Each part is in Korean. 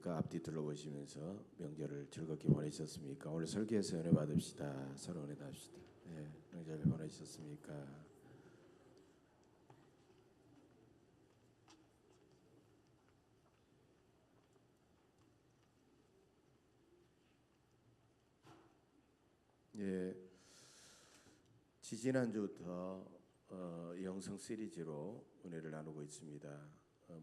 어떠셨습니까? 앞뒤 둘러보시면서 명절을 즐겁게 보내셨습니까? 오늘 설교에서 은혜 받읍시다. 서로 은혜 받읍시다. 네, 명절 보내셨습니까? 예, 지지난주부터 영성 시리즈로 은혜를 나누고 있습니다.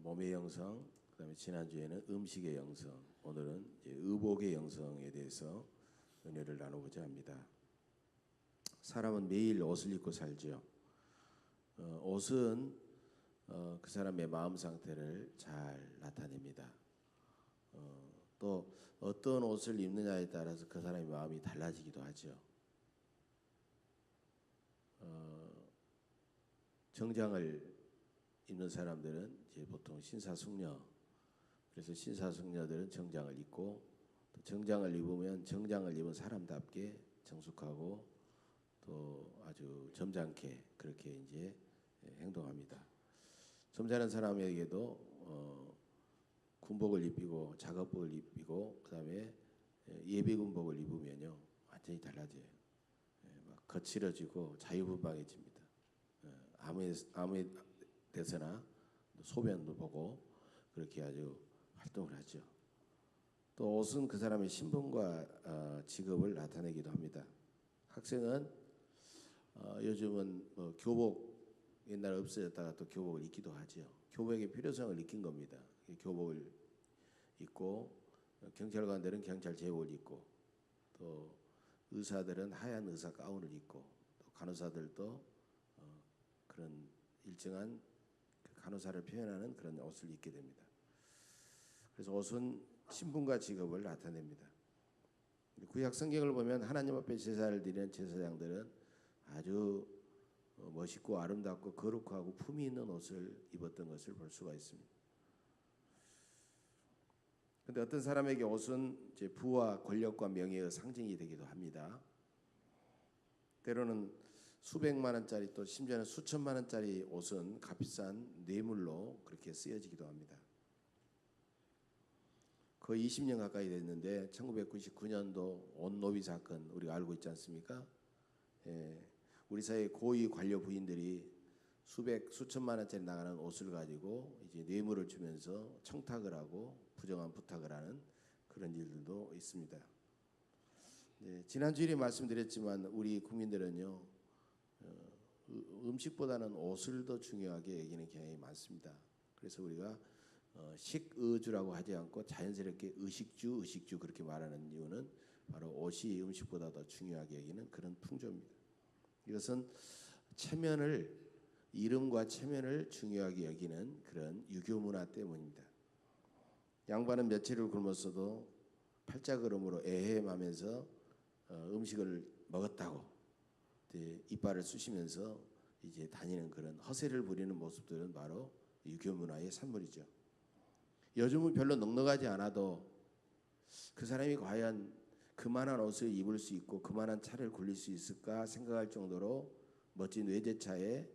몸의 영성, 그다음에 지난주에는 음식의 영성, 오늘은 의복의 영성에 대해서 은혜를 나누고자 합니다. 사람은 매일 옷을 입고 살죠. 옷은 그 사람의 마음 상태를 잘 나타냅니다. 또 어떤 옷을 입느냐에 따라서 그 사람의 마음이 달라지기도 하죠. 정장을 입는 사람들은 이제 보통 신사숙녀, 그래서 신사숙녀들은 정장을 입고, 또 정장을 입으면 정장을 입은 사람답게 정숙하고 또 아주 점잖게 그렇게 이제 행동합니다. 점잖은 사람에게도 군복을 입히고 작업복을 입히고 그다음에 예비군복을 입으면요 완전히 달라져요. 막 거칠어지고 자유분방해집니다. 아무 데서나 소변도 보고 그렇게 아주 활동을 하죠. 또 옷은 그 사람의 신분과 직업을 나타내기도 합니다. 학생은 요즘은 뭐 교복 옛날에 없어졌다가 또 교복을 입기도 하죠. 교복의 필요성을 느낀 겁니다. 교복을 입고 경찰관들은 경찰 제복을 입고 또 의사들은 하얀 의사 가운을 입고 또 간호사들도 그런 일정한 그 간호사를 표현하는 그런 옷을 입게 됩니다. 그래서 옷은 신분과 직업을 나타냅니다. 구약 성경을 보면 하나님 앞에 제사를 드리는 제사장들은 아주 멋있고 아름답고 거룩하고 품위 있는 옷을 입었던 것을 볼 수가 있습니다. 그런데 어떤 사람에게 옷은 이제 부와 권력과 명예의 상징이 되기도 합니다. 때로는 수백만 원짜리 또 심지어는 수천만 원짜리 옷은 값비싼 뇌물로 그렇게 쓰여지기도 합니다. 거의 20년 가까이 됐는데 1999년도 온노비 사건 우리가 알고 있지 않습니까? 우리 사회 고위 관료 부인들이 수천만 원짜리 나가는 옷을 가지고 이제 뇌물을 주면서 청탁을 하고 부정한 부탁을 하는 그런 일들도 있습니다. 지난주에 말씀드렸지만 우리 국민들은요 음식보다는 옷을 더 중요하게 여기는 경향이 많습니다. 그래서 우리가 식의주라고 하지 않고 자연스럽게 의식주 그렇게 말하는 이유는 바로 옷이 음식보다 더 중요하게 여기는 그런 풍조입니다. 이것은 이름과 체면을 중요하게 여기는 그런 유교 문화 때문입니다. 양반은 며칠을 굶었어도 팔자걸음으로 애헴하면서 음식을 먹었다고 이빨을 쑤시면서 이제 다니는 그런 허세를 부리는 모습들은 바로 유교 문화의 산물이죠. 요즘은 별로 넉넉하지 않아도 그 사람이 과연 그만한 옷을 입을 수 있고 그만한 차를 굴릴 수 있을까 생각할 정도로 멋진 외제차에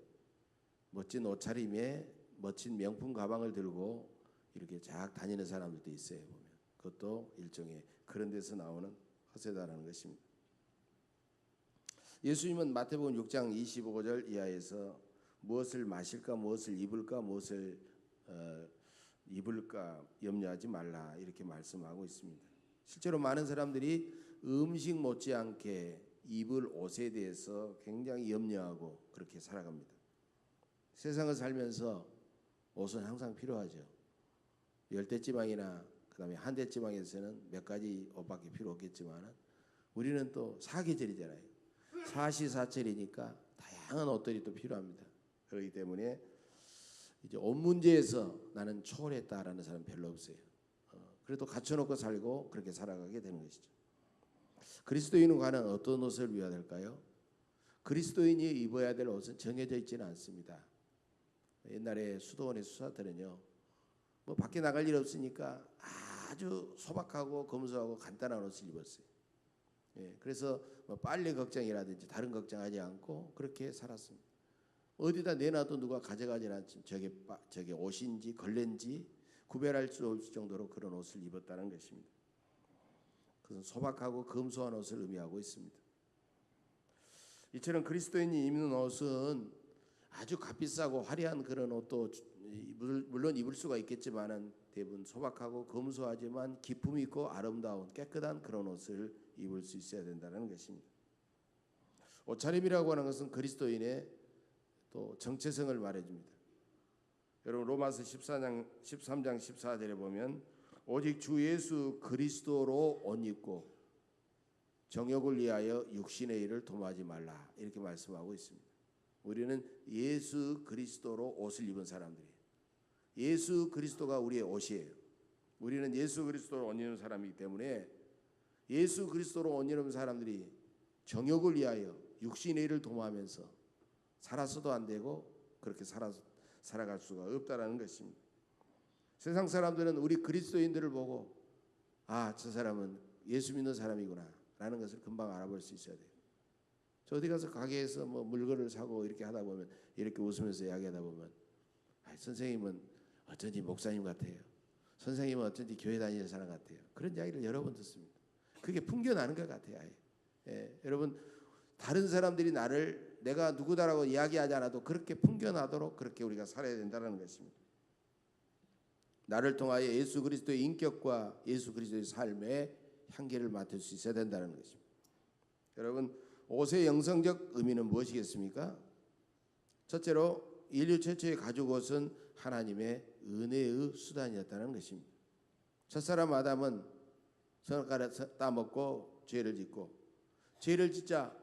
멋진 옷차림에 멋진 명품 가방을 들고 이렇게 쫙 다니는 사람들도 있어요. 보면 그것도 일종의 그런 데서 나오는 허세다라는 것입니다. 예수님은 마태복음 6장 25절 이하에서 무엇을 마실까 무엇을 입을까 무엇을 입을까 염려하지 말라 이렇게 말씀하고 있습니다. 실제로 많은 사람들이 음식 못지않게 입을 옷에 대해서 굉장히 염려하고 그렇게 살아갑니다. 세상을 살면서 옷은 항상 필요하죠. 열대지방이나 그다음에 한대지방에서는 몇 가지 옷밖에 필요 없겠지만 우리는 또 사계절이잖아요. 사시사철이니까 다양한 옷들이 또 필요합니다. 그렇기 때문에 이제 옷 문제에서 나는 초월했다라는 사람은 별로 없어요. 그래도 갖춰놓고 살고 그렇게 살아가게 되는 것이죠. 그리스도인은 과연 어떤 옷을 입어야 될까요? 그리스도인이 입어야 될 옷은 정해져 있지는 않습니다. 옛날에 수도원의 수사들은요, 뭐 밖에 나갈 일 없으니까 아주 소박하고 검소하고 간단한 옷을 입었어요. 그래서 뭐 빨래 걱정이라든지 다른 걱정하지 않고 그렇게 살았습니다. 어디다 내놔도 누가 가져가지 않지. 저게 옷인지 걸레인지 구별할 수 없을 정도로 그런 옷을 입었다는 것입니다. 그것은 소박하고 검소한 옷을 의미하고 있습니다. 이처럼 그리스도인이 입는 옷은 아주 값비싸고 화려한 그런 옷도 물론 입을 수가 있겠지만은 대부분 소박하고 검소하지만 기품 있고 아름다운 깨끗한 그런 옷을 입을 수 있어야 된다는 것입니다. 옷차림이라고 하는 것은 그리스도인의 또 정체성을 말해줍니다. 여러분 로마서 13장 14절에 보면 오직 주 예수 그리스도로 옷 입고 정욕을 위하여 육신의 일을 도모하지 말라 이렇게 말씀하고 있습니다. 우리는 예수 그리스도로 옷을 입은 사람들이에요. 예수 그리스도가 우리의 옷이에요. 우리는 예수 그리스도로 옷 입는 사람이기 때문에 예수 그리스도로 옷 입는 사람들이 정욕을 위하여 육신의 일을 도모하면서 살아서도 안 되고 그렇게 살아갈 수가 없다라는 것입니다. 세상 사람들은 우리 그리스도인들을 보고 아, 저 사람은 예수 믿는 사람이구나 라는 것을 금방 알아볼 수 있어야 돼요. 저 어디 가서 가게에서 뭐 물건을 사고 이렇게 하다 보면 이렇게 웃으면서 이야기하다 보면 선생님은 어쩐지 목사님 같아요. 선생님은 어쩐지 교회 다니는 사람 같아요. 그런 이야기를 여러 번 듣습니다. 그게 풍겨나는 것 같아요. 여러분 다른 사람들이 나를 내가 누구다라고 이야기하지 않아도 그렇게 풍겨나도록 그렇게 우리가 살아야 된다는 것입니다. 나를 통하여 예수 그리스도의 인격과 예수 그리스도의 삶의 향기를 맡을 수 있어야 된다는 것입니다. 여러분 옷의 영성적 의미는 무엇이겠습니까? 첫째로 인류 최초의 가죽 옷은 하나님의 은혜의 수단이었다는 것입니다. 첫사람 아담은 선악과를 따먹고 죄를 짓고 죄를 짓자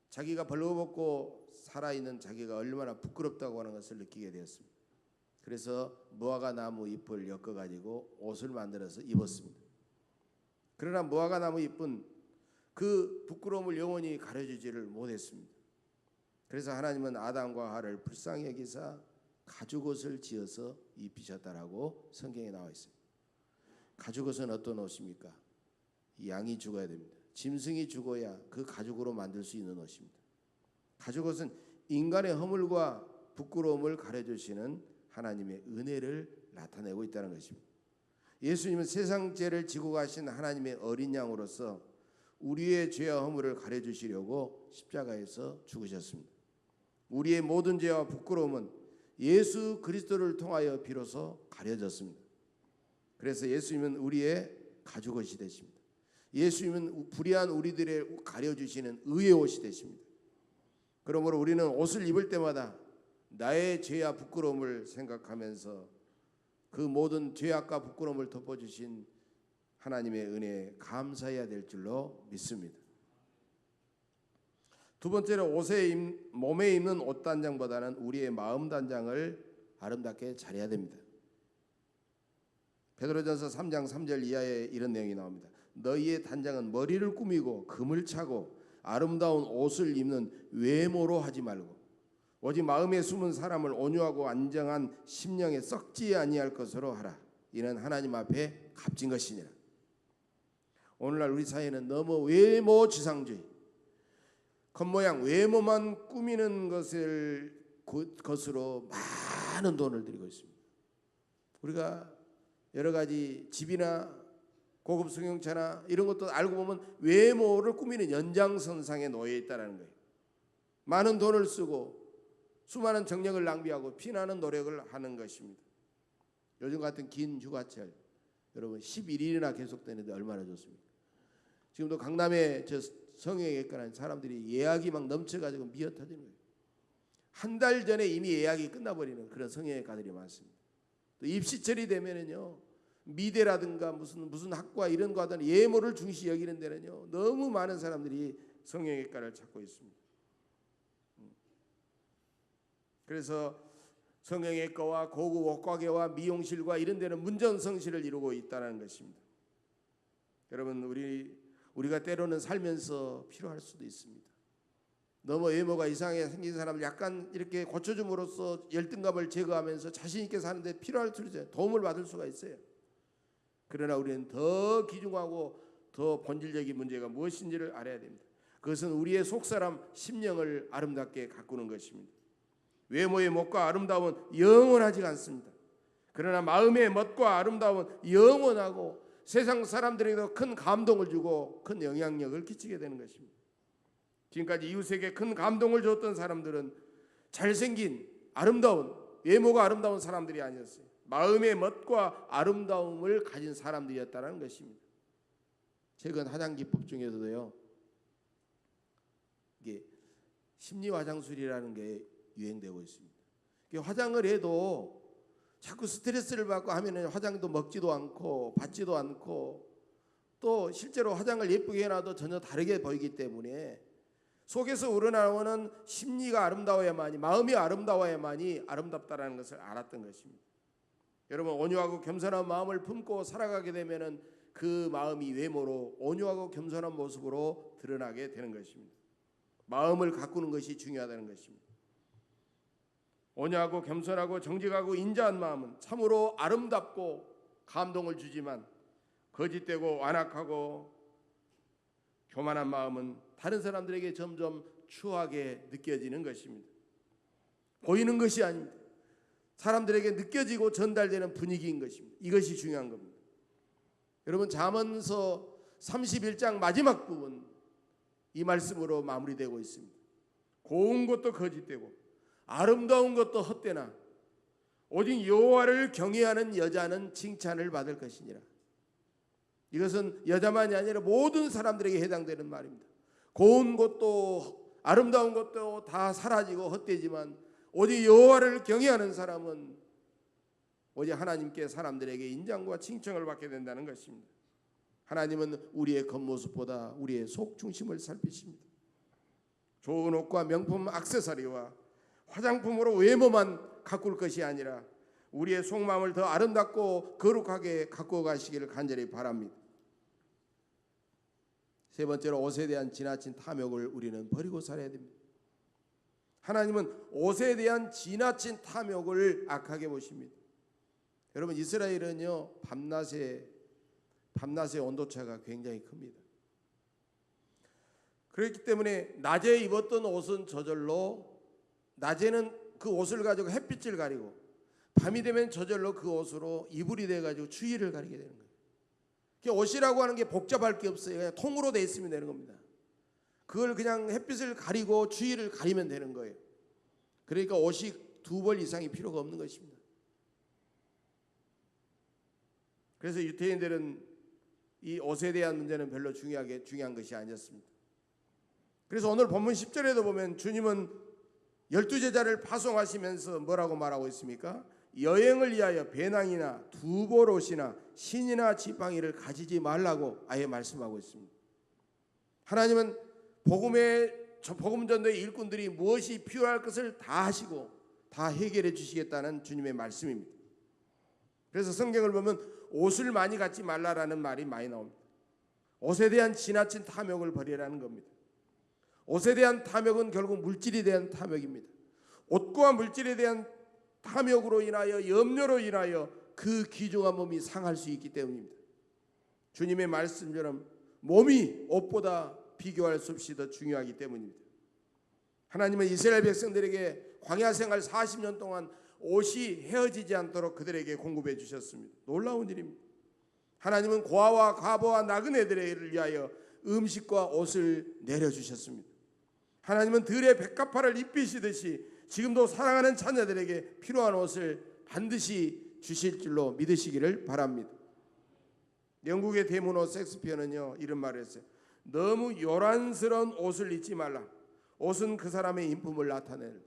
자기가 벌거벗고 살아있는 자기가 얼마나 부끄럽다고 하는 것을 느끼게 되었습니다. 그래서 무화과 나무 잎을 엮어가지고 옷을 만들어서 입었습니다. 그러나 무화과 나무 잎은 그 부끄러움을 영원히 가려주지를 못했습니다. 그래서 하나님은 아담과 하와를 불쌍히 여기사 가죽옷을 지어서 입히셨다라고 성경에 나와 있습니다. 가죽옷은 어떤 옷입니까? 양이 죽어야 됩니다. 짐승이 죽어야 그 가죽으로 만들 수 있는 옷입니다. 가죽옷은 인간의 허물과 부끄러움을 가려주시는 하나님의 은혜를 나타내고 있다는 것입니다. 예수님은 세상 죄를 지고 가신 하나님의 어린 양으로서 우리의 죄와 허물을 가려주시려고 십자가에서 죽으셨습니다. 우리의 모든 죄와 부끄러움은 예수 그리스도를 통하여 비로소 가려졌습니다. 그래서 예수님은 우리의 가죽옷이 되십니다. 예수님은 불의한 우리들의 가려주시는 의의 옷이 되십니다. 그러므로 우리는 옷을 입을 때마다 나의 죄와 부끄러움을 생각하면서 그 모든 죄악과 부끄러움을 덮어주신 하나님의 은혜에 감사해야 될 줄로 믿습니다. 두 번째로 몸에 입는 옷 단장보다는 우리의 마음 단장을 아름답게 잘해야 됩니다. 베드로전서 3장 3절 이하에 이런 내용이 나옵니다. 너희의 단장은 머리를 꾸미고 금을 차고 아름다운 옷을 입는 외모로 하지 말고 오직 마음에 숨은 사람을 온유하고 안정한 심령에 썩지 아니할 것으로 하라. 이는 하나님 앞에 값진 것이니라. 오늘날 우리 사회는 너무 외모 지상주의, 겉모양 외모만 꾸미는 것으로 많은 돈을 들이고 있습니다. 우리가 여러 가지 집이나 고급 승용차나 이런 것도 알고 보면 외모를 꾸미는 연장선상에 놓여 있다는 거예요. 많은 돈을 쓰고 수많은 정력을 낭비하고 피나는 노력을 하는 것입니다. 요즘 같은 긴 휴가철 여러분 11일이나 계속되는데 얼마나 좋습니까? 지금도 강남에 저 성형외과는 사람들이 예약이 막 넘쳐가지고 미어 터지는 거예요. 한 달 전에 이미 예약이 끝나버리는 그런 성형외과들이 많습니다. 또 입시철이 되면은요 미대라든가 무슨 학과 이런 과든 예모를 중시 여기는 데는요 너무 많은 사람들이 성형외과를 찾고 있습니다. 그래서 성형외과와 고급 옷가게와 미용실과 이런 데는 문전성시를 이루고 있다는 것입니다. 여러분 우리가 때로는 살면서 필요할 수도 있습니다. 너무 외모가 이상하게 생긴 사람을 약간 이렇게 고쳐줌으로써 열등감을 제거하면서 자신 있게 사는데 필요할 수도 있어요. 도움을 받을 수가 있어요. 그러나 우리는 더 귀중하고 더 본질적인 문제가 무엇인지를 알아야 됩니다. 그것은 우리의 속사람 심령을 아름답게 가꾸는 것입니다. 외모의 못과 아름다움은 영원하지 않습니다. 그러나 마음의 멋과 아름다움은 영원하고 세상 사람들에게도 큰 감동을 주고 큰 영향력을 끼치게 되는 것입니다. 지금까지 이웃에게 큰 감동을 줬던 사람들은 잘생긴 아름다운 외모가 아름다운 사람들이 아니었어요. 마음의 멋과 아름다움을 가진 사람들이었다는 것입니다. 최근 화장기법 중에서도요, 이게 심리 화장술이라는 게 유행되고 있습니다. 화장을 해도 자꾸 스트레스를 받고 하면은 화장도 먹지도 않고 받지도 않고 또 실제로 화장을 예쁘게 해놔도 전혀 다르게 보이기 때문에 속에서 우러나오는 심리가 아름다워야만이, 마음이 아름다워야만이 아름답다라는 것을 알았던 것입니다. 여러분, 온유하고 겸손한 마음을 품고 살아가게 되면은 그 마음이 외모로 온유하고 겸손한 모습으로 드러나게 되는 것입니다. 마음을 가꾸는 것이 중요하다는 것입니다. 온유하고 겸손하고 정직하고 인자한 마음은 참으로 아름답고 감동을 주지만 거짓되고 완악하고 교만한 마음은 다른 사람들에게 점점 추하게 느껴지는 것입니다. 보이는 것이 아닙니다. 사람들에게 느껴지고 전달되는 분위기인 것입니다. 이것이 중요한 겁니다. 여러분, 잠언서 31장 마지막 부분 이 말씀으로 마무리되고 있습니다. 고운 것도 거짓되고 아름다운 것도 헛되나 오직 여호와를 경외하는 여자는 칭찬을 받을 것이니라. 이것은 여자만이 아니라 모든 사람들에게 해당되는 말입니다. 고운 것도 아름다운 것도 다 사라지고 헛되지만 오직 여호와를 경외하는 사람은 오직 하나님께 사람들에게 인정과 칭찬을 받게 된다는 것입니다. 하나님은 우리의 겉모습보다 우리의 속 중심을 살피십니다. 좋은 옷과 명품 액세서리와 화장품으로 외모만 가꿀 것이 아니라 우리의 속마음을 더 아름답고 거룩하게 가꾸어 가시기를 간절히 바랍니다. 세 번째로, 옷에 대한 지나친 탐욕을 우리는 버리고 살아야 됩니다. 하나님은 옷에 대한 지나친 탐욕을 악하게 보십니다. 여러분, 이스라엘은요 밤낮의 온도차가 굉장히 큽니다. 그렇기 때문에 낮에 입었던 옷은 저절로, 낮에는 그 옷을 가지고 햇빛을 가리고 밤이 되면 저절로 그 옷으로 이불이 돼가지고 추위를 가리게 되는 거예요. 옷이라고 하는 게 복잡할 게 없어요. 그냥 통으로 돼 있으면 되는 겁니다. 그걸 그냥 햇빛을 가리고 추위를 가리면 되는 거예요. 그러니까 옷이 두 벌 이상이 필요가 없는 것입니다. 그래서 유대인들은 이 옷에 대한 문제는 별로 중요한 것이 아니었습니다. 그래서 오늘 본문 10절에도 보면 주님은 12제자를 파송하시면서 뭐라고 말하고 있습니까? 여행을 위하여 배낭이나 두벌옷이나 신이나 지팡이를 가지지 말라고 아예 말씀하고 있습니다. 하나님은 복음 전도의 일꾼들이 무엇이 필요할 것을 다 하시고 다 해결해 주시겠다는 주님의 말씀입니다. 그래서 성경을 보면 옷을 많이 갖지 말라라는 말이 많이 나옵니다. 옷에 대한 지나친 탐욕을 버리라는 겁니다. 옷에 대한 탐욕은 결국 물질에 대한 탐욕입니다. 옷과 물질에 대한 탐욕으로 인하여, 염려로 인하여 그 귀중한 몸이 상할 수 있기 때문입니다. 주님의 말씀처럼 몸이 옷보다 비교할 수 없이 더 중요하기 때문입니다. 하나님은 이스라엘 백성들에게 광야 생활 40년 동안 옷이 헤어지지 않도록 그들에게 공급해 주셨습니다. 놀라운 일입니다. 하나님은 고아와 과부와 나그네들을 위하여 음식과 옷을 내려주셨습니다. 하나님은 들의 백합화를 입히시듯이 지금도 사랑하는 자녀들에게 필요한 옷을 반드시 주실 줄로 믿으시기를 바랍니다. 영국의 대문호 섹스피어는요 이런 말을 했어요. 너무 요란스러운 옷을 입지 말라. 옷은 그 사람의 인품을 나타내는.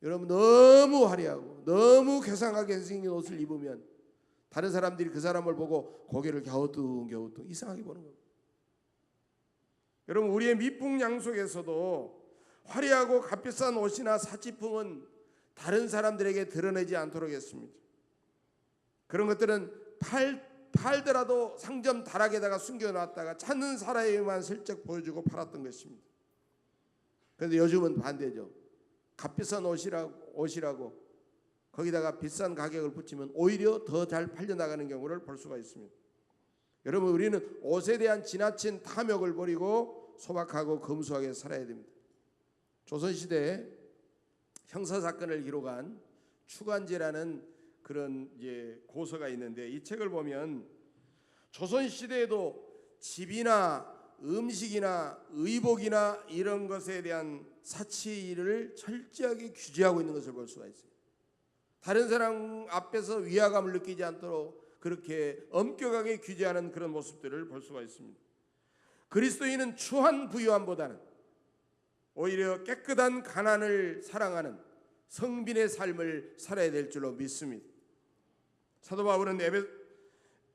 여러분, 너무 화려하고 너무 괴상하게 생긴 옷을 입으면 다른 사람들이 그 사람을 보고 고개를 갸우뚱 이상하게 보는 겁니다. 여러분, 우리의 미풍양 속에서도 화려하고 값비싼 옷이나 사치품은 다른 사람들에게 드러내지 않도록 했습니다. 그런 것들은 팔더라도 상점 다락에다가 숨겨놨다가 찾는 사람에게만 슬쩍 보여주고 팔았던 것입니다. 그런데 요즘은 반대죠. 값비싼 옷이라고 거기다가 비싼 가격을 붙이면 오히려 더 잘 팔려나가는 경우를 볼 수가 있습니다. 여러분, 우리는 옷에 대한 지나친 탐욕을 버리고 소박하고 검소하게 살아야 됩니다. 조선시대에 형사사건을 기록한 추관제라는 그런 이제 고서가 있는데, 이 책을 보면 조선 시대에도 집이나 음식이나 의복이나 이런 것에 대한 사치를 철저하게 규제하고 있는 것을 볼 수가 있어요. 다른 사람 앞에서 위화감을 느끼지 않도록 그렇게 엄격하게 규제하는 그런 모습들을 볼 수가 있습니다. 그리스도인은 추한 부유함보다는 오히려 깨끗한 가난을 사랑하는 성빈의 삶을 살아야 될 줄로 믿습니다. 사도 바울은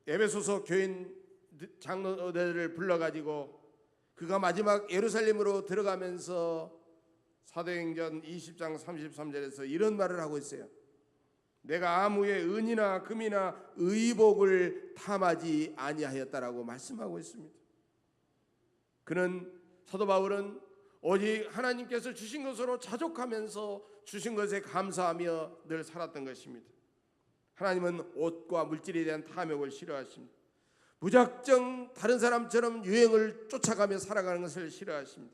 에베소서 교인 장로들을 불러가지고 그가 마지막 예루살렘으로 들어가면서 사도행전 20장 33절에서 이런 말을 하고 있어요. 내가 아무의 은이나 금이나 의복을 탐하지 아니하였다라고 말씀하고 있습니다. 그는 사도 바울은 오직 하나님께서 주신 것으로 자족하면서 주신 것에 감사하며 늘 살았던 것입니다. 하나님은 옷과 물질에 대한 탐욕을 싫어하십니다. 무작정 다른 사람처럼 유행을 쫓아가며 살아가는 것을 싫어하십니다.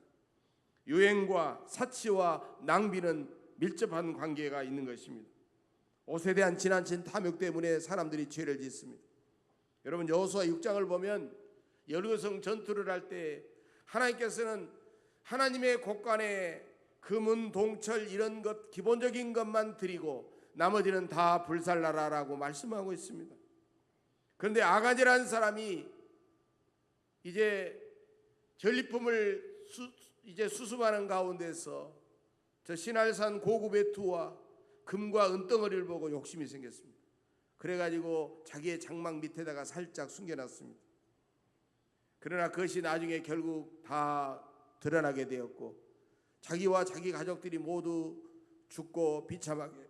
유행과 사치와 낭비는 밀접한 관계가 있는 것입니다. 옷에 대한 지나친 탐욕 때문에 사람들이 죄를 짓습니다. 여러분, 여호수아 6장을 보면 여리고성 전투를 할 때 하나님께서는 하나님의 곳간에 금은 동철 이런 것 기본적인 것만 드리고 나머지는 다 불살라라라고 말씀하고 있습니다. 그런데 아가지라는 사람이 이제 전리품을 이제 수습하는 가운데서 저 신할산 고급의 투와 금과 은덩어리를 보고 욕심이 생겼습니다. 그래가지고 자기의 장막 밑에다가 살짝 숨겨놨습니다. 그러나 그것이 나중에 결국 다 드러나게 되었고 자기와 자기 가족들이 모두 죽고 비참하게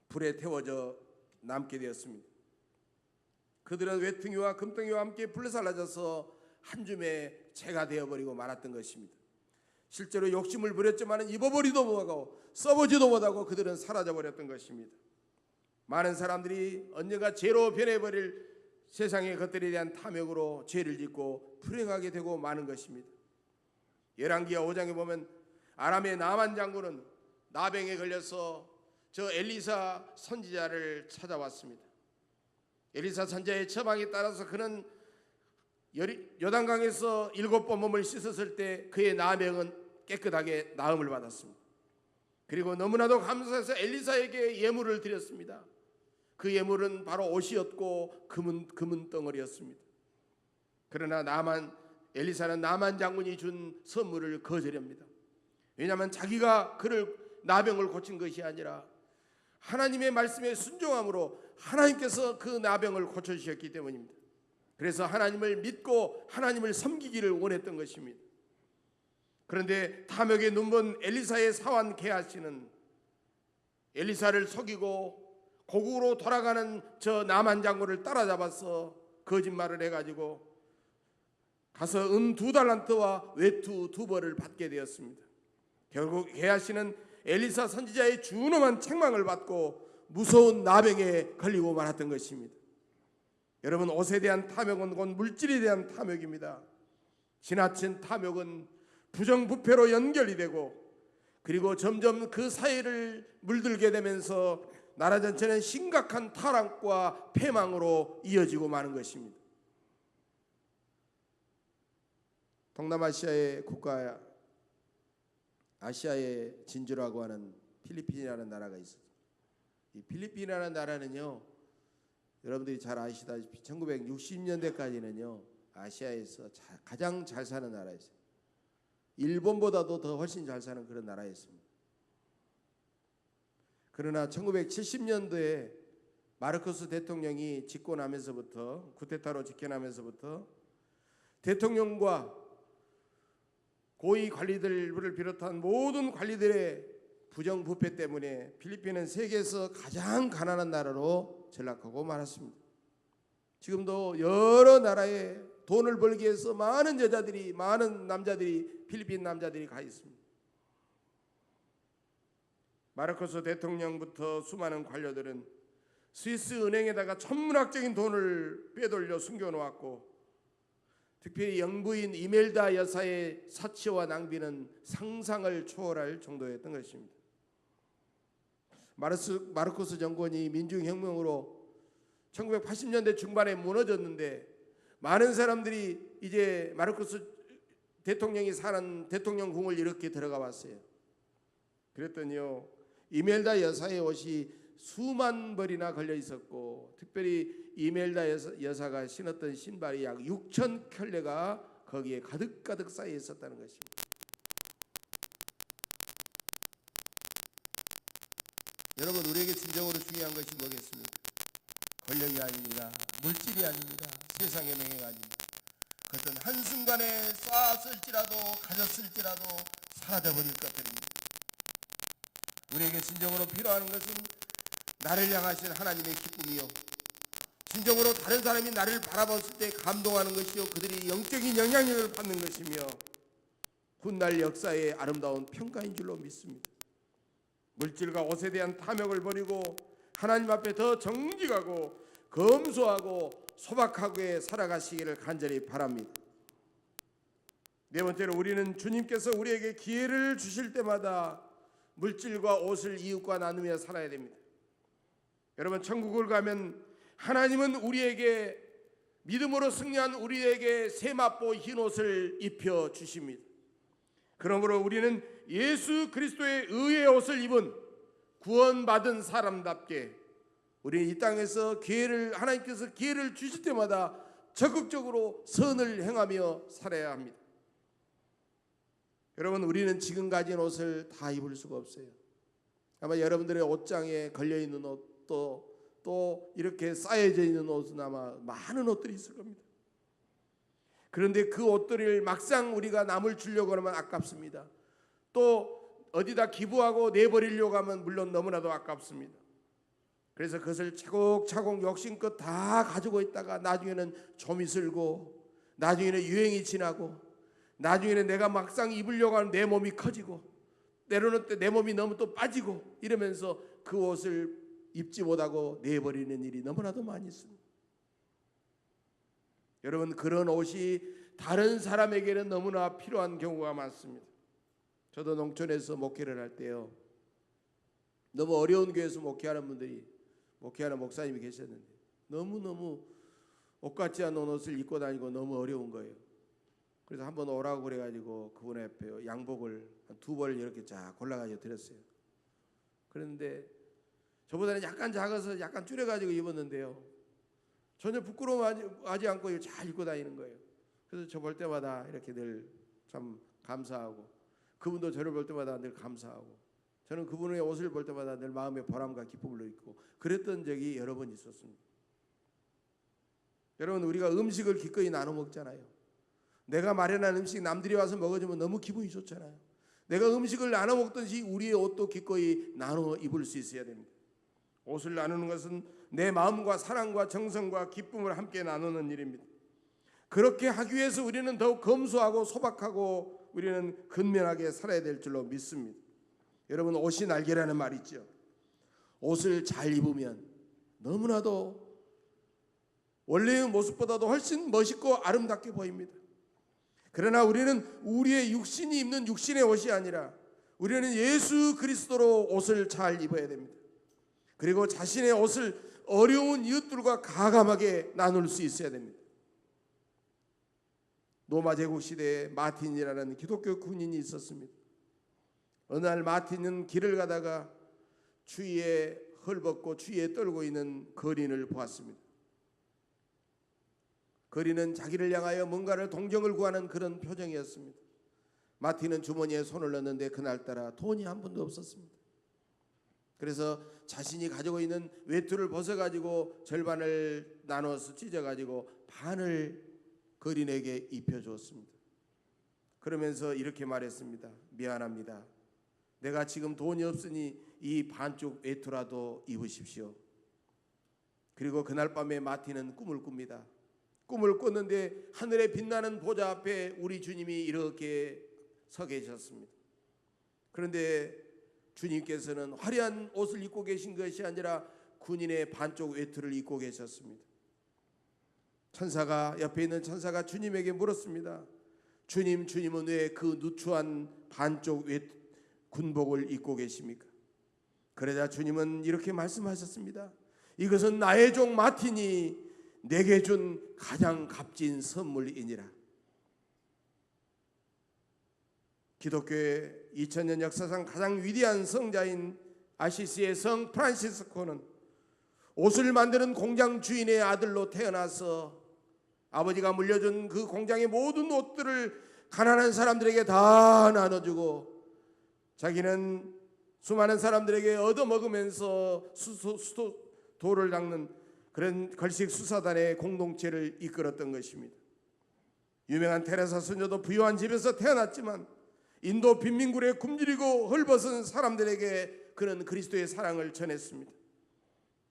불에 태워져 남게 되었습니다. 그들은 외퉁이와 금덩이와 함께 불살라져서 한 줌의 재가 되어버리고 말았던 것입니다. 실제로 욕심을 부렸지만 입어버리도 못하고 써보지도 못하고 그들은 사라져버렸던 것입니다. 많은 사람들이 언젠가 죄로 변해버릴 세상의 것들에 대한 탐욕으로 죄를 짓고 불행하게 되고 마는 것입니다. 열왕기하 5장에 보면 아람의 나만 장군은 나병에 걸려서 저 엘리사 선지자를 찾아왔습니다. 엘리사 선지자의 처방에 따라서 그는 요단강에서 7번 몸을 씻었을 때 그의 나병은 깨끗하게 나음을 받았습니다. 그리고 너무나도 감사해서 엘리사에게 예물을 드렸습니다. 그 예물은 바로 옷이었고 금은 덩어리였습니다. 그러나 엘리사는 나만 장군이 준 선물을 거절합니다. 왜냐하면 자기가 그를 나병을 고친 것이 아니라 하나님의 말씀에 순종함으로 하나님께서 그 나병을 고쳐주셨기 때문입니다. 그래서 하나님을 믿고 하나님을 섬기기를 원했던 것입니다. 그런데 탐욕에 눈먼 엘리사의 사환 게하시는 엘리사를 속이고 고국으로 돌아가는 저 나만 장군을 따라잡아서 거짓말을 해가지고 가서 은 2달란트와 외투 2벌을 받게 되었습니다. 결국 게하시는 엘리사 선지자의 준엄한 책망을 받고 무서운 나병에 걸리고 말았던 것입니다. 여러분, 옷에 대한 탐욕은 곧 물질에 대한 탐욕입니다. 지나친 탐욕은 부정부패로 연결이 되고 그리고 점점 그 사이를 물들게 되면서 나라 전체는 심각한 타락과 패망으로 이어지고 마는 것입니다. 동남아시아의 국가 아시아의 진주라고 하는 필리핀이라는 나라가 있었죠. 이 필리핀이라는 나라는요, 여러분들이 잘 아시다시피 1960년대까지는요 아시아에서 가장 잘 사는 나라였어요. 일본보다도 더 훨씬 잘 사는 그런 나라였습니다. 그러나 1970년도에 마르코스 대통령이 집권하면서부터 쿠데타로 집권하면서부터 대통령과 고위 관리들을 비롯한 모든 관리들의 부정부패 때문에 필리핀은 세계에서 가장 가난한 나라로 전락하고 말았습니다. 지금도 여러 나라에 돈을 벌기 위해서 많은 남자들이 필리핀 남자들이 가 있습니다. 마르코스 대통령부터 수많은 관료들은 스위스 은행에다가 천문학적인 돈을 빼돌려 숨겨놓았고 특별히 영부인 이멜다 여사의 사치와 낭비는 상상을 초월할 정도였던 것입니다. 마르코스 정권이 민중혁명으로 1980년대 중반에 무너졌는데 많은 사람들이 이제 마르코스 대통령이 사는 대통령궁을 이렇게 들어가 봤어요. 그랬더니요, 이멜다 여사의 옷이 수만 벌이나 걸려 있었고, 특별히 이멜다 여사가 신었던 신발이 약 6천 켤레가 거기에 가득가득 쌓여 있었다는 것입니다. 여러분, 우리에게 진정으로 중요한 것이 뭐겠습니까? 권력이 아닙니다. 물질이 아닙니다. 세상의 명예가 아닙니다. 그것은 한순간에 쌓았을지라도 가졌을지라도 사라져버릴 것들입니다. 우리에게 진정으로 필요한 것은 나를 향하신 하나님의 기쁨이요, 진정으로 다른 사람이 나를 바라봤을 때 감동하는 것이요, 그들이 영적인 영향력을 받는 것이며 훗날 역사의 아름다운 평가인 줄로 믿습니다. 물질과 옷에 대한 탐욕을 버리고 하나님 앞에 더 정직하고 검소하고 소박하게 살아가시기를 간절히 바랍니다. 네 번째로, 우리는 주님께서 우리에게 기회를 주실 때마다 물질과 옷을 이웃과 나누며 살아야 됩니다. 여러분, 천국을 가면 하나님은 우리에게, 믿음으로 승리한 우리에게 세마포 흰 옷을 입혀 주십니다. 그러므로 우리는 예수 그리스도의 의의 옷을 입은 구원받은 사람답게 우리는 이 땅에서 하나님께서 기회를 주실 때마다 적극적으로 선을 행하며 살아야 합니다. 여러분, 우리는 지금 가진 옷을 다 입을 수가 없어요. 아마 여러분들의 옷장에 걸려있는 옷도 또 이렇게 쌓여져 있는 옷은 아마 많은 옷들이 있을 겁니다. 그런데 그 옷들을 막상 우리가 남을 주려고 하면 아깝습니다. 또 어디다 기부하고 내버리려고 하면 물론 너무나도 아깝습니다. 그래서 그것을 차곡차곡 욕심껏 다 가지고 있다가 나중에는 좀이 슬고, 나중에는 유행이 지나고, 나중에는 내가 막상 입으려고 하는 내 몸이 커지고, 때로는 내 몸이 너무 또 빠지고, 이러면서 그 옷을 입지 못하고 내버리는 일이 너무나도 많이 있습니다. 여러분, 그런 옷이 다른 사람에게는 너무나 필요한 경우가 많습니다. 저도 농촌에서 목회를 할 때요, 너무 어려운 교회에서 목회하는 목사님이 계셨는데 너무너무 옷 같지 않은 옷을 입고 다니고 너무 어려운 거예요. 그래서 한번 오라고 그래가지고 그분 앞에 양복을 한 2벌 이렇게 쫙 골라가지고 드렸어요. 그런데 저보다는 약간 작아서 약간 줄여가지고 입었는데요, 전혀 부끄러워하지 않고 잘 입고 다니는 거예요. 그래서 저 볼 때마다 이렇게 늘 참 감사하고, 그분도 저를 볼 때마다 늘 감사하고, 저는 그분의 옷을 볼 때마다 늘 마음의 보람과 기쁨을 느끼고 그랬던 적이 여러 번 있었습니다. 여러분, 우리가 음식을 기꺼이 나눠 먹잖아요. 내가 마련한 음식 남들이 와서 먹어주면 너무 기분이 좋잖아요. 내가 음식을 나눠 먹듯이 우리의 옷도 기꺼이 나눠 입을 수 있어야 됩니다. 옷을 나누는 것은 내 마음과 사랑과 정성과 기쁨을 함께 나누는 일입니다. 그렇게 하기 위해서 우리는 더욱 검소하고 소박하고 우리는 근면하게 살아야 될 줄로 믿습니다. 여러분, 옷이 날개라는 말 있죠. 옷을 잘 입으면 너무나도 원래의 모습보다도 훨씬 멋있고 아름답게 보입니다. 그러나 우리는 우리의 육신이 입는 육신의 옷이 아니라 우리는 예수 그리스도로 옷을 잘 입어야 됩니다. 그리고 자신의 옷을 어려운 이웃들과 가감하게 나눌 수 있어야 됩니다. 로마 제국 시대에 마틴이라는 기독교 군인이 있었습니다. 어느 날 마틴은 길을 가다가 추위에 헐벗고 추위에 떨고 있는 거린을 보았습니다. 거린은 자기를 향하여 뭔가를 동정을 구하는 그런 표정이었습니다. 마틴은 주머니에 손을 넣는데 그날따라 돈이 한 푼도 없었습니다. 그래서 자신이 가지고 있는 외투를 벗어가지고 절반을 나눠서 찢어가지고 반을 거린에게 입혀주었습니다. 그러면서 이렇게 말했습니다. 미안합니다. 내가 지금 돈이 없으니 이 반쪽 외투라도 입으십시오. 그리고 그날 밤에 마틴은 꿈을 꿉니다. 꿈을 꿨는데 하늘에 빛나는 보좌 앞에 우리 주님이 이렇게 서 계셨습니다. 그런데 주님께서는 화려한 옷을 입고 계신 것이 아니라 군인의 반쪽 외투를 입고 계셨습니다. 옆에 있는 천사가 주님에게 물었습니다. 주님은 왜 그 누추한 반쪽 군복을 입고 계십니까? 그러자 주님은 이렇게 말씀하셨습니다. 이것은 나의 종 마틴이 내게 준 가장 값진 선물이니라. 기독교의 2000년 역사상 가장 위대한 성자인 아시시의 성 프란시스코는 옷을 만드는 공장 주인의 아들로 태어나서 아버지가 물려준 그 공장의 모든 옷들을 가난한 사람들에게 다 나눠주고 자기는 수많은 사람들에게 얻어먹으면서 도를 닦는 그런 걸식 수사단의 공동체를 이끌었던 것입니다. 유명한 테레사 수녀도 부유한 집에서 태어났지만 인도 빈민굴에 굶주리고 헐벗은 사람들에게 그는 그리스도의 사랑을 전했습니다.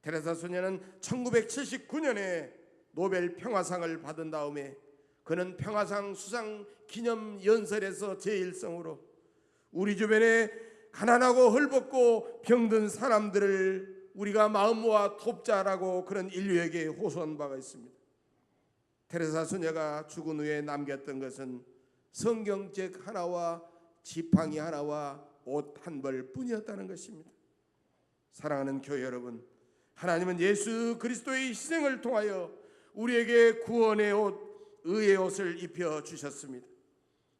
테레사 수녀는 1979년에 노벨 평화상을 받은 다음에 그는 평화상 수상 기념 연설에서 제1성으로 우리 주변에 가난하고 헐벗고 병든 사람들을 우리가 마음 모아 돕자라고 그런 인류에게 호소한 바가 있습니다. 테레사 수녀가 죽은 후에 남겼던 것은 성경책 하나와 지팡이 하나와 옷 한 벌 뿐이었다는 것입니다. 사랑하는 교회 여러분, 하나님은 예수 그리스도의 희생을 통하여 우리에게 구원의 옷, 의의 옷을 입혀 주셨습니다.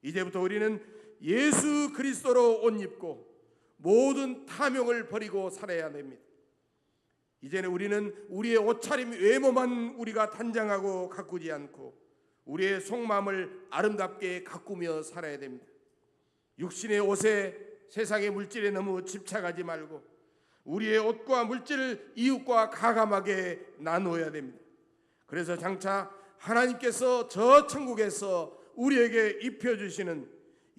이제부터 우리는 예수 그리스도로 옷 입고 모든 탐욕을 버리고 살아야 됩니다. 이제는 우리는 우리의 옷차림 외모만 우리가 단장하고 가꾸지 않고 우리의 속마음을 아름답게 가꾸며 살아야 됩니다. 육신의 옷에 세상의 물질에 너무 집착하지 말고 우리의 옷과 물질을 이웃과 가감하게 나누어야 됩니다. 그래서 장차 하나님께서 저 천국에서 우리에게 입혀주시는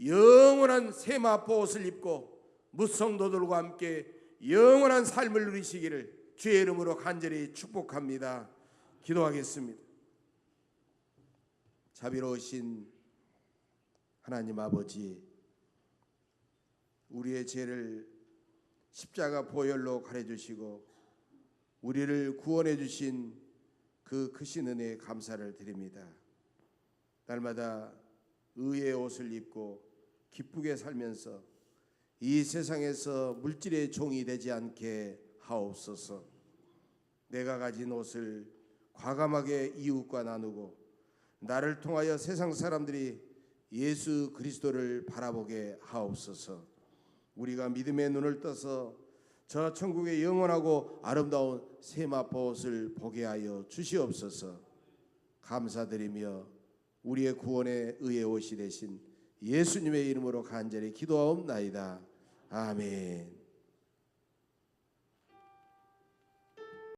영원한 세마포 옷을 입고 무성도들과 함께 영원한 삶을 누리시기를 주의 이름으로 간절히 축복합니다. 기도하겠습니다. 자비로우신 하나님 아버지, 우리의 죄를 십자가 보혈로 가려주시고 우리를 구원해 주신 그 크신 은혜에 감사를 드립니다. 날마다 의의 옷을 입고 기쁘게 살면서 이 세상에서 물질의 종이 되지 않게 하옵소서. 내가 가진 옷을 과감하게 이웃과 나누고 나를 통하여 세상 사람들이 예수 그리스도를 바라보게 하옵소서. 우리가 믿음의 눈을 떠서 저 천국의 영원하고 아름다운 세마포 옷을 보게 하여 주시옵소서. 감사드리며 우리의 구원의 의의 옷이 되신 예수님의 이름으로 간절히 기도하옵나이다. 아멘.